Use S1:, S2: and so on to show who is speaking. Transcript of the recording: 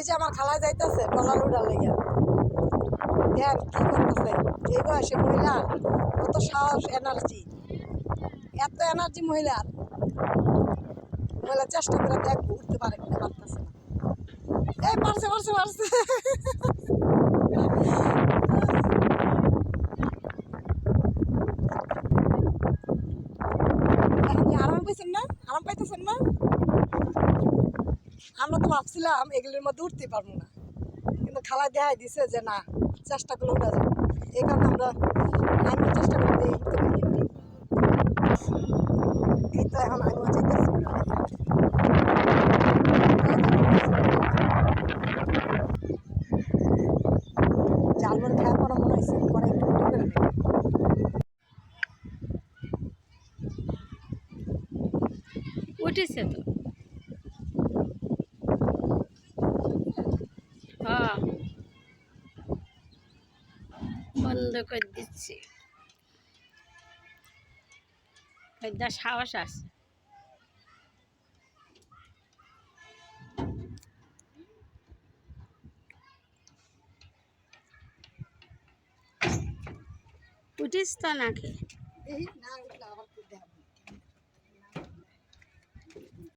S1: যে আমার খালায় যাইতেছে টলার উড়ার লেগে দেখ কি করতেছে এই বয়সে মহিলা কত সাহস এনার্জি এত এনার্জি মহিলা চেষ্টা করে দেখবো উঠতে পারে কিনা পারতেছে না এই পারছে পারছে পারছে এখন কি আরাম পাইছেন না আরাম পাইতেছেন না আমরা তো ভাবছিলাম এগুলির মধ্যে উঠতে পারবো না কিন্তু খালা দেখাই দিছে যে না চেষ্টা করলে উঠা যাবে এই কারণে আমি চেষ্টা করে দিয়ে উঠতে পারি এই তো এখন আমিও যেতেছি জালবার খাওয়া পড়া মনে হয়েছে পরে একটু উঠে করে নেবে
S2: উঠেছে তো হ্যাঁ বন্ধ করে দিচ্ছি সাহস আছে উঠিস তো নাকি
S1: এই না উঠলে আবার